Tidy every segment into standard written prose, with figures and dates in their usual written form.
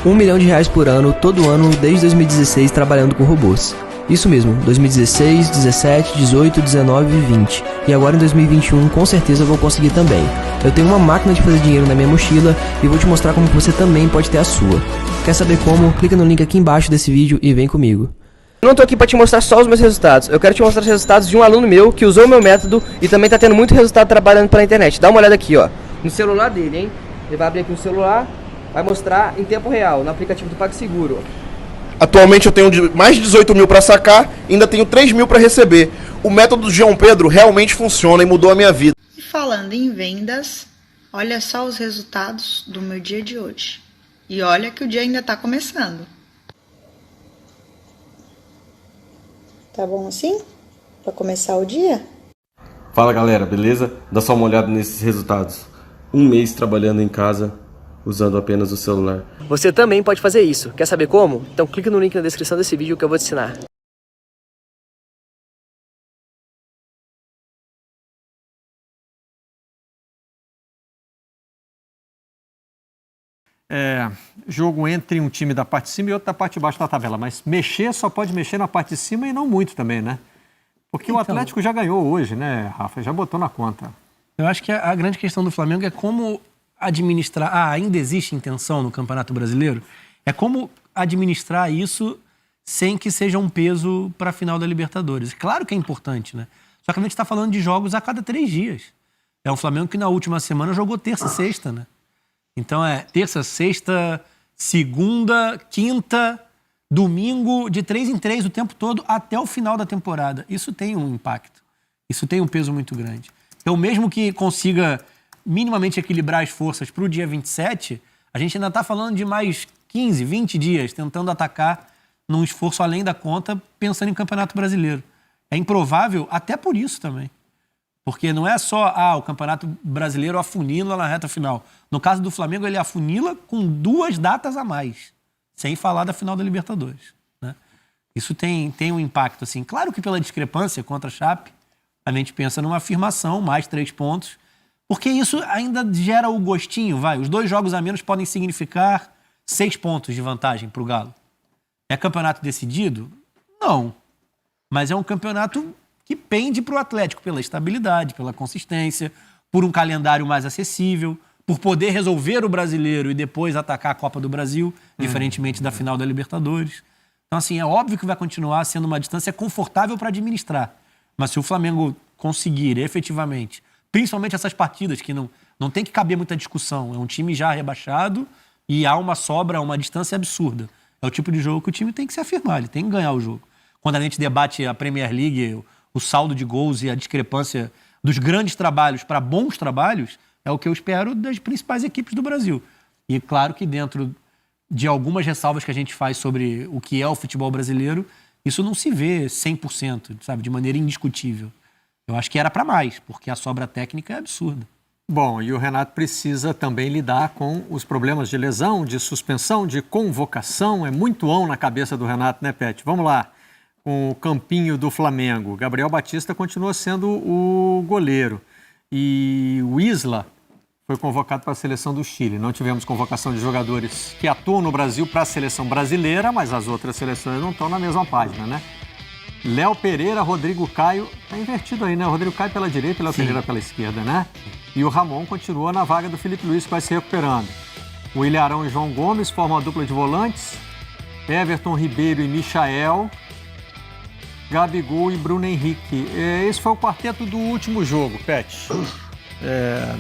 R$ 1 milhão por ano, todo ano, desde 2016, trabalhando com robôs. Isso mesmo, 2016, 17, 18, 19 e 20. E agora em 2021, com certeza eu vou conseguir também. Eu tenho uma máquina de fazer dinheiro na minha mochila e vou te mostrar como você também pode ter a sua. Quer saber como? Clica no link aqui embaixo desse vídeo e vem comigo. Eu não tô aqui pra te mostrar só os meus resultados, eu quero te mostrar os resultados de um aluno meu que usou o meu método e também tá tendo muito resultado trabalhando pela internet. Dá uma olhada aqui, ó, no celular dele, hein? Ele vai abrir aqui o celular, vai mostrar em tempo real, no aplicativo do PagSeguro. Atualmente eu tenho mais de 18 mil para sacar e ainda tenho 3 mil para receber. O método do João Pedro realmente funciona e mudou a minha vida. E falando em vendas, olha só os resultados do meu dia de hoje. E olha que o dia ainda está começando. Tá bom assim? Para começar o dia? Fala galera, beleza? Dá só uma olhada nesses resultados. Um mês trabalhando em casa, usando apenas o celular. Você também pode fazer isso. Quer saber como? Então clica no link na descrição desse vídeo que eu vou te ensinar. Jogo entre um time da parte de cima e outro da parte de baixo da tabela, mas mexer só pode mexer na parte de cima e não muito também, né? Porque o Atlético já ganhou hoje, né, Rafa? Já botou na conta. Eu acho que a grande questão do Flamengo é como administrar... ainda existe intenção no Campeonato Brasileiro? É como administrar isso sem que seja um peso para a final da Libertadores. Claro que é importante, né? Só que a gente está falando de jogos a cada 3 dias. É um Flamengo que na última semana jogou terça e sexta, né? Então é terça, sexta, segunda, quinta, domingo, de 3 em 3 o tempo todo até o final da temporada. Isso tem um impacto. Isso tem um peso muito grande. Então mesmo que consiga minimamente equilibrar as forças para o dia 27, a gente ainda está falando de mais 15, 20 dias tentando atacar num esforço além da conta, pensando em Campeonato Brasileiro. É improvável até por isso também. Porque não é só o Campeonato Brasileiro afunila na reta final. No caso do Flamengo, ele afunila com 2 datas a mais, sem falar da final da Libertadores, né? Isso tem um impacto, assim. Claro que pela discrepância contra a Chape, a gente pensa numa afirmação, mais 3 pontos, porque isso ainda gera o gostinho, Os 2 jogos a menos podem significar 6 pontos de vantagem para o Galo. É campeonato decidido? Não. Mas é um campeonato que pende para o Atlético pela estabilidade, pela consistência, por um calendário mais acessível, por poder resolver o Brasileiro e depois atacar a Copa do Brasil, diferentemente da final da Libertadores. Então, assim, é óbvio que vai continuar sendo uma distância confortável para administrar. Mas se o Flamengo conseguir efetivamente, principalmente essas partidas que não tem que caber muita discussão, é um time já rebaixado e há uma sobra, uma distância absurda. É o tipo de jogo que o time tem que se afirmar, ele tem que ganhar o jogo. Quando a gente debate a Premier League, o saldo de gols e a discrepância dos grandes trabalhos para bons trabalhos, é o que eu espero das principais equipes do Brasil. E claro que dentro de algumas ressalvas que a gente faz sobre o que é o futebol brasileiro, isso não se vê 100%, de maneira indiscutível. Eu acho que era para mais, porque a sobra técnica é absurda. Bom, e o Renato precisa também lidar com os problemas de lesão, de suspensão, de convocação. É muito ão na cabeça do Renato, né, Pet? Vamos lá. Com o campinho do Flamengo. Gabriel Batista continua sendo o goleiro. E o Isla foi convocado para a seleção do Chile. Não tivemos convocação de jogadores que atuam no Brasil para a seleção brasileira, mas as outras seleções não estão na mesma página, né? Léo Pereira, Rodrigo Caio, tá invertido aí, né? O Rodrigo Caio pela direita e Léo Pereira pela esquerda, né? E o Ramon continua na vaga do Felipe Luiz, que vai se recuperando. O Ilharão e João Gomes formam a dupla de volantes. Everton Ribeiro e Michael. Gabigol e Bruno Henrique. Esse foi o quarteto do último jogo, Pet.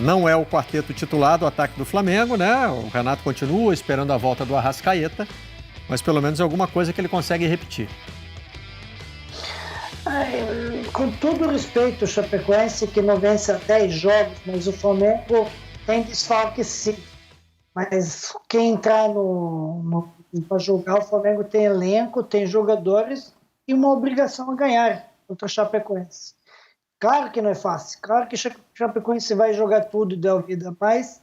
Não é o quarteto titular do ataque do Flamengo, né? O Renato continua esperando a volta do Arrascaeta, mas pelo menos é alguma coisa que ele consegue repetir. Com todo respeito, o Chapecoense que não vence há 10 jogos, mas o Flamengo tem desfalque sim. Mas quem entrar para jogar, o Flamengo tem elenco, tem jogadores e uma obrigação a ganhar contra o Chapecoense. Claro que não é fácil, claro que o Chapecoense vai jogar tudo e dar vida, mas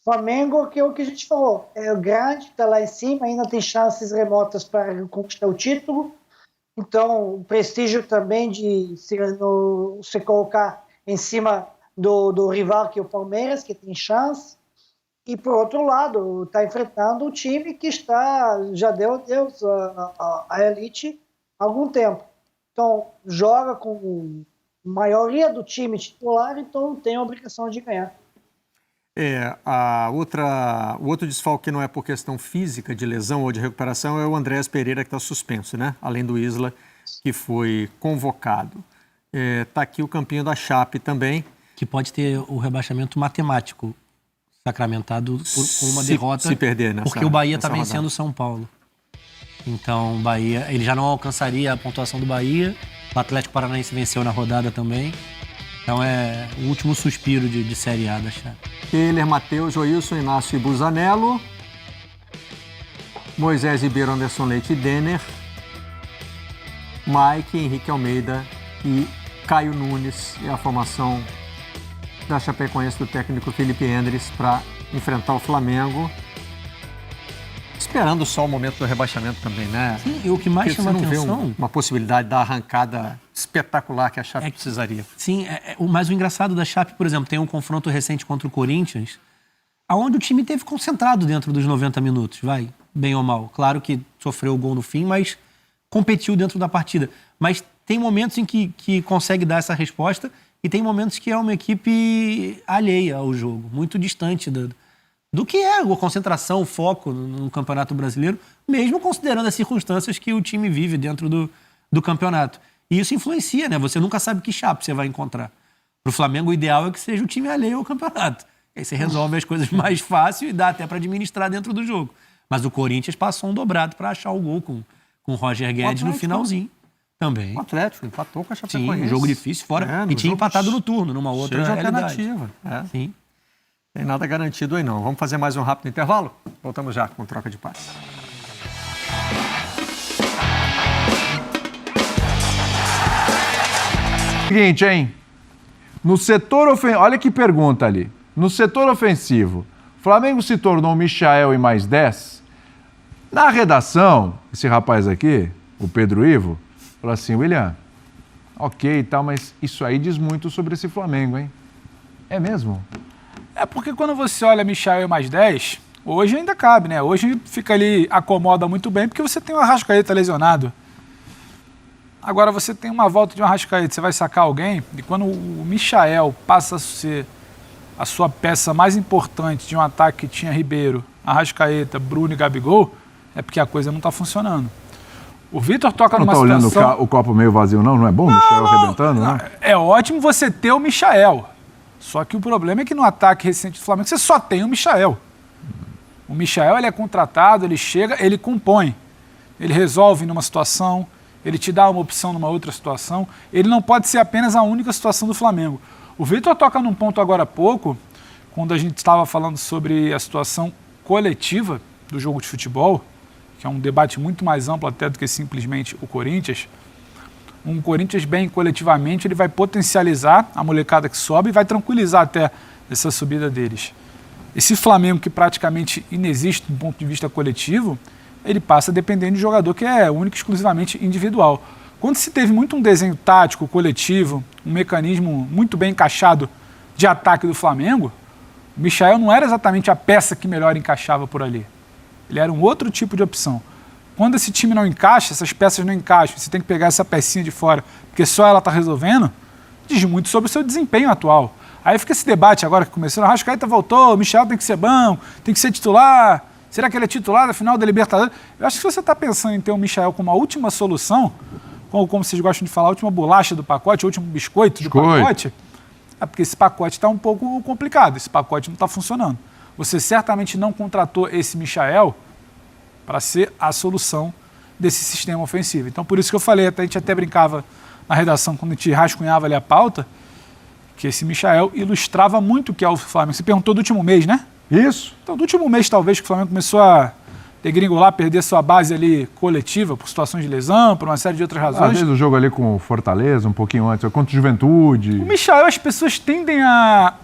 Flamengo, que é o que a gente falou, é grande, está lá em cima, ainda tem chances remotas para conquistar o título. Então, o prestígio também de se colocar em cima do rival, que é o Palmeiras, que tem chance. E, por outro lado, está enfrentando um time que já deu adeus à elite há algum tempo. Então, joga com a maioria do time titular, então tem a obrigação de ganhar. O outro desfalque que não é por questão física, de lesão ou de recuperação, é o Andréas Pereira, que está suspenso, né? Além do Isla, que foi convocado. Está aqui o campinho da Chape também. Que pode ter o rebaixamento matemático sacramentado com uma derrota. Se perder, né? Porque o Bahia está vencendo o São Paulo. Então, o Bahia, ele já não alcançaria a pontuação do Bahia. O Atlético Paranaense venceu na rodada também. Então, é o último suspiro de Série A da Chape. Keller, Matheus, Joilson, Inácio e Busanello. Moisés Ribeiro, Anderson Leite e Denner. Mike, Henrique Almeida e Caio Nunes. E a formação da Chapecoense do técnico Felipe Endres para enfrentar o Flamengo. Esperando só o momento do rebaixamento também, né? Sim, e o que mais chama atenção... uma possibilidade da arrancada espetacular que a Chape precisaria. Sim, mas o engraçado da Chape, por exemplo, tem um confronto recente contra o Corinthians, onde o time teve concentrado dentro dos 90 minutos, bem ou mal. Claro que sofreu o gol no fim, mas competiu dentro da partida. Mas tem momentos em que consegue dar essa resposta e tem momentos que é uma equipe alheia ao jogo, muito distante do que é a concentração, o foco no Campeonato Brasileiro, mesmo considerando as circunstâncias que o time vive dentro do campeonato. E isso influencia, né? Você nunca sabe que Chape você vai encontrar. Para o Flamengo, o ideal é que seja o time alheio ao campeonato. Aí você resolve as coisas mais fácil e dá até para administrar dentro do jogo. Mas o Corinthians passou um dobrado para achar o gol com o Roger Guedes no finalzinho. Também. O Atlético empatou com a Chapecoense. Sim, um jogo difícil fora. E tinha empatado no turno, numa outra realidade. Alternativa. Sim. Tem nada garantido aí não. Vamos fazer mais um rápido intervalo? Voltamos já com troca de passe. Seguinte, hein? No setor ofensivo... Olha que pergunta ali. No setor ofensivo, o Flamengo se tornou Michael e mais 10? Na redação, esse rapaz aqui, o Pedro Ivo, falou assim, William, ok e tal, mas isso aí diz muito sobre esse Flamengo, hein? É mesmo? É porque quando você olha Michael mais 10, hoje ainda cabe, né? Hoje fica ali, acomoda muito bem, porque você tem o Arrascaeta lesionado. Agora você tem uma volta de um Arrascaeta, você vai sacar alguém, e quando o Michael passa a ser a sua peça mais importante de um ataque que tinha Ribeiro, Arrascaeta, Bruno e Gabigol, é porque a coisa não está funcionando. O Vitor toca numa situação... Não está olhando o copo meio vazio, não? Não é bom o Michael arrebentando, né? É ótimo você ter o Michael. Só que o problema é que no ataque recente do Flamengo você só tem o Michael. O Michael, ele é contratado, ele chega, ele compõe. Ele resolve numa situação, ele te dá uma opção numa outra situação. Ele não pode ser apenas a única situação do Flamengo. O Vitor toca num ponto agora há pouco, quando a gente estava falando sobre a situação coletiva do jogo de futebol, que é um debate muito mais amplo até do que simplesmente o Corinthians. Um Corinthians bem coletivamente, ele vai potencializar a molecada que sobe e vai tranquilizar até essa subida deles. Esse Flamengo que praticamente inexiste do ponto de vista coletivo, ele passa dependendo de jogador que é único e exclusivamente individual. Quando se teve muito um desenho tático, coletivo, um mecanismo muito bem encaixado de ataque do Flamengo, o Michael não era exatamente a peça que melhor encaixava por ali. Ele era um outro tipo de opção. Quando esse time não encaixa, essas peças não encaixam, você tem que pegar essa pecinha de fora, porque só ela está resolvendo, diz muito sobre o seu desempenho atual. Aí fica esse debate agora que começou, a Arrascaeta voltou, o Michael tem que ser bom, tem que ser titular, será que ele é titular na final da Libertadores? Eu acho que se você está pensando em ter o Michael como a última solução, como vocês gostam de falar, a última bolacha do pacote, o último biscoito do pacote, é porque esse pacote está um pouco complicado, esse pacote não está funcionando. Você certamente não contratou esse Michael para ser a solução desse sistema ofensivo. Então, por isso que eu falei, a gente até brincava na redação, quando a gente rascunhava ali a pauta, que esse Michael ilustrava muito o que é o Flamengo. Você perguntou do último mês, né? Isso. Então, do último mês, talvez, que o Flamengo começou a degringolar, perder sua base ali coletiva, por situações de lesão, por uma série de outras razões. Às vezes o jogo ali com o Fortaleza, um pouquinho antes, contra o Juventude. O Michael, as pessoas tendem a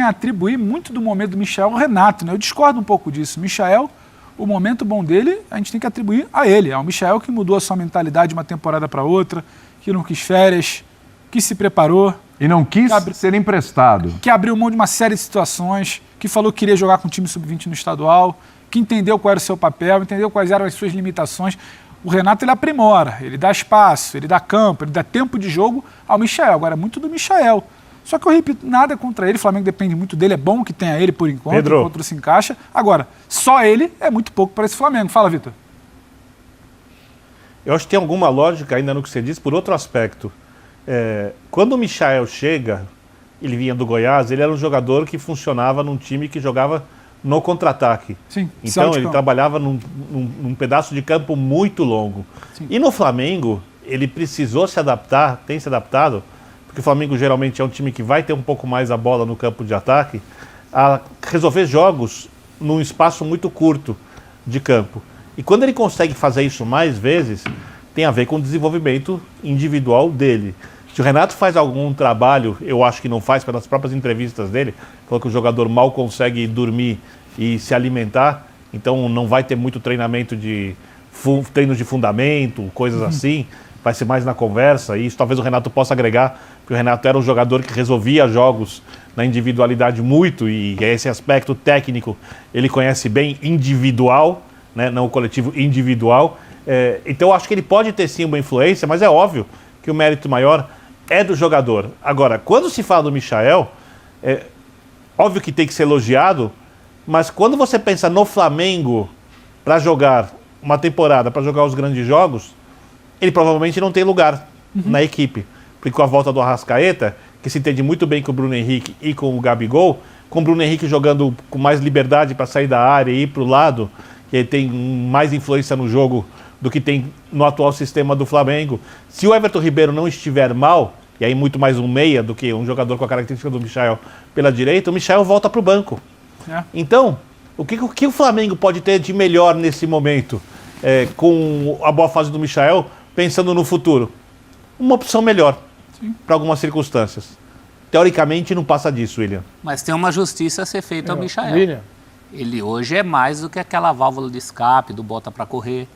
atribuir muito do momento do Michael ao Renato, né? Eu discordo um pouco disso. O Michael, o momento bom dele, a gente tem que atribuir a ele. É o Michael que mudou a sua mentalidade de uma temporada para outra, que não quis férias, que se preparou, E não quis ser emprestado. Que abriu mão de uma série de situações, que falou que queria jogar com o time sub-20 no estadual, que entendeu qual era o seu papel, entendeu quais eram as suas limitações. O Renato, ele aprimora, ele dá espaço, ele dá campo, ele dá tempo de jogo ao Michael. Agora, é muito do Michael. Só que eu repito, nada contra ele, o Flamengo depende muito dele, é bom que tenha ele por enquanto, Pedro. o outro se encaixa. Agora, só ele é muito pouco para esse Flamengo. Fala, Vitor. Eu acho que tem alguma lógica ainda no que você disse, por outro aspecto. Quando o Michael chega, ele vinha do Goiás, ele era um jogador que funcionava num time que jogava no contra-ataque. Sim, então ele trabalhava num pedaço de campo muito longo. Sim. E no Flamengo, ele precisou se adaptar, tem se adaptado, porque o Flamengo geralmente é um time que vai ter um pouco mais a bola no campo de ataque, a resolver jogos num espaço muito curto de campo. E quando ele consegue fazer isso mais vezes, tem a ver com o desenvolvimento individual dele. Se o Renato faz algum trabalho, eu acho que não faz, pelas próprias entrevistas dele, falou que o jogador mal consegue dormir e se alimentar, então não vai ter muito treinamento de treinos de fundamento, coisas assim, vai ser mais na conversa, e isso talvez o Renato possa agregar, porque o Renato era um jogador que resolvia jogos na individualidade muito, e esse aspecto técnico ele conhece bem, individual, né, não o coletivo, individual. Então eu acho que ele pode ter sim uma influência, mas é óbvio que o mérito maior é do jogador. Agora, quando se fala do Michael, óbvio que tem que ser elogiado, mas quando você pensa no Flamengo para jogar uma temporada, para jogar os grandes jogos, ele provavelmente não tem lugar na equipe. Porque com a volta do Arrascaeta, que se entende muito bem com o Bruno Henrique e com o Gabigol, com o Bruno Henrique jogando com mais liberdade para sair da área e ir para o lado, que ele tem mais influência no jogo do que tem no atual sistema do Flamengo. Se o Everton Ribeiro não estiver mal, e aí muito mais um meia do que um jogador com a característica do Michael pela direita, o Michael volta para o banco. Então, o que o Flamengo pode ter de melhor nesse momento, com a boa fase do Michael, pensando no futuro? Uma opção melhor para algumas circunstâncias. Teoricamente não passa disso, William. Mas tem uma justiça a ser feita ao Michael. Ele hoje é mais do que aquela válvula de escape, do bota para correr.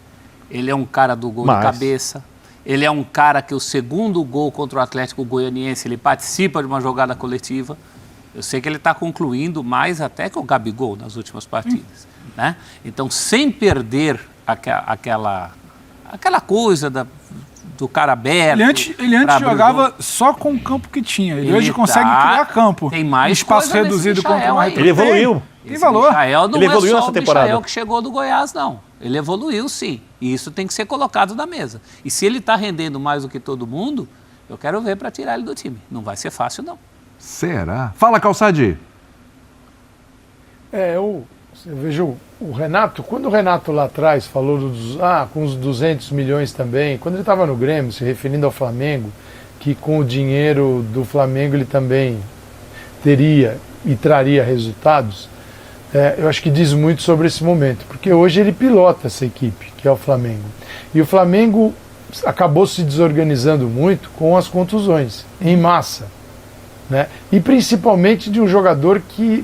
Ele é um cara do gol de cabeça. Ele é um cara que o segundo gol contra o Atlético Goianiense, ele participa de uma jogada coletiva. Eu sei que ele está concluindo mais até que o Gabigol nas últimas partidas. Né? Então, sem perder aquela coisa do cara aberto. Ele antes jogava só com o campo que tinha. Ele hoje consegue criar campo. Tem mais espaço reduzido contra o Ele evoluiu. Tem valor. Michael não ele evoluiu é só nessa o temporada. Michael que chegou do Goiás, não. Ele evoluiu, sim. E isso tem que ser colocado na mesa. E se ele está rendendo mais do que todo mundo, eu quero ver para tirar ele do time. Não vai ser fácil, não. Será? Fala, Calçade. Eu vejo o Renato, quando o Renato lá atrás falou com os 200 milhões também, quando ele estava no Grêmio, se referindo ao Flamengo, que com o dinheiro do Flamengo ele também teria e traria resultados, eu acho que diz muito sobre esse momento, porque hoje ele pilota essa equipe, que é o Flamengo. E o Flamengo acabou se desorganizando muito com as contusões, em massa. Né? E principalmente de um jogador que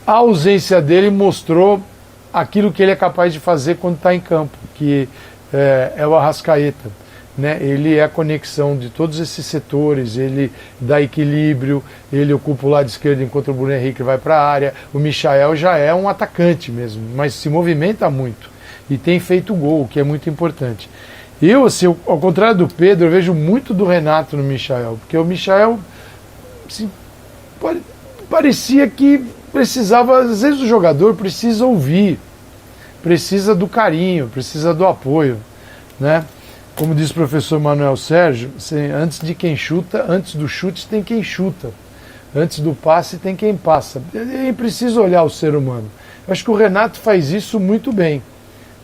a ausência dele mostrou aquilo que ele é capaz de fazer quando está em campo, que é o Arrascaeta. Né? Ele é a conexão de todos esses setores, ele dá equilíbrio, ele ocupa o lado esquerdo enquanto o Bruno Henrique vai para a área. O Michael já é um atacante mesmo, mas se movimenta muito e tem feito gol, o que é muito importante. Eu, assim, ao contrário do Pedro, eu vejo muito do Renato no Michael, porque o Michael assim, parecia que precisava, às vezes o jogador precisa ouvir, precisa do carinho, precisa do apoio, né? Como diz o professor Manuel Sérgio, antes do chute tem quem chuta, antes do passe tem quem passa. Ele precisa olhar o ser humano. Eu acho que o Renato faz isso muito bem.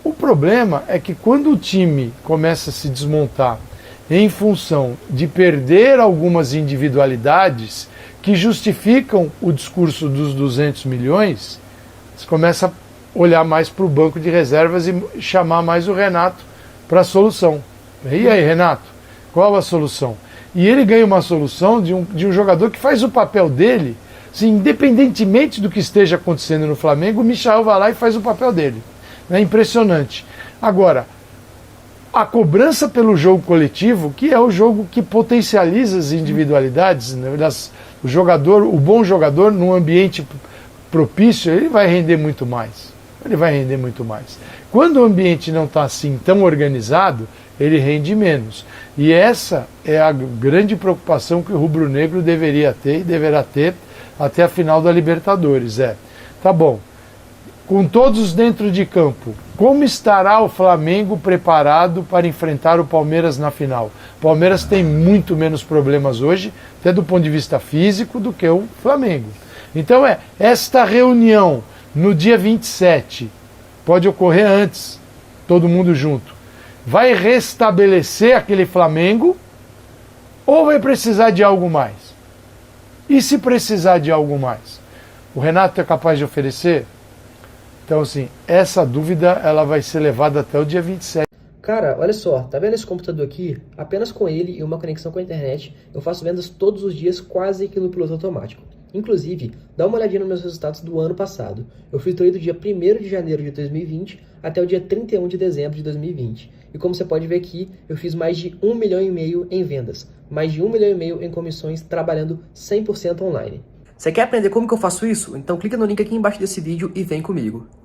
O problema é que quando o time começa a se desmontar em função de perder algumas individualidades que justificam o discurso dos 200 milhões, você começa a olhar mais para o banco de reservas e chamar mais o Renato para a solução. E aí, Renato, qual a solução? E ele ganha uma solução de um jogador que faz o papel dele, assim, independentemente do que esteja acontecendo no Flamengo, o Michael vai lá e faz o papel dele. É impressionante. Agora, a cobrança pelo jogo coletivo, que é o jogo que potencializa as individualidades, na verdade, o bom jogador, num ambiente propício, ele vai render muito mais. Ele vai render muito mais. Quando o ambiente não está assim tão organizado, ele rende menos. E essa é a grande preocupação que o rubro-negro deveria ter e deverá ter até a final da Libertadores. Tá bom, com todos dentro de campo, como estará o Flamengo preparado para enfrentar o Palmeiras na final? O Palmeiras tem muito menos problemas hoje, até do ponto de vista físico, do que o Flamengo. Então esta reunião no dia 27, pode ocorrer antes, todo mundo junto, vai restabelecer aquele Flamengo ou vai precisar de algo mais? E se precisar de algo mais? O Renato é capaz de oferecer? Então, assim, essa dúvida ela vai ser levada até o dia 27. Cara, olha só, tá vendo esse computador aqui? Apenas com ele e uma conexão com a internet, eu faço vendas todos os dias quase que no piloto automático. Inclusive, dá uma olhadinha nos meus resultados do ano passado. Eu filtrei do dia 1º de janeiro de 2020 até o dia 31 de dezembro de 2020. E como você pode ver aqui, eu fiz mais de 1,5 milhão em vendas, mais de 1,5 milhão em comissões, trabalhando 100% online. Você quer aprender como que eu faço isso? Então clica no link aqui embaixo desse vídeo e vem comigo.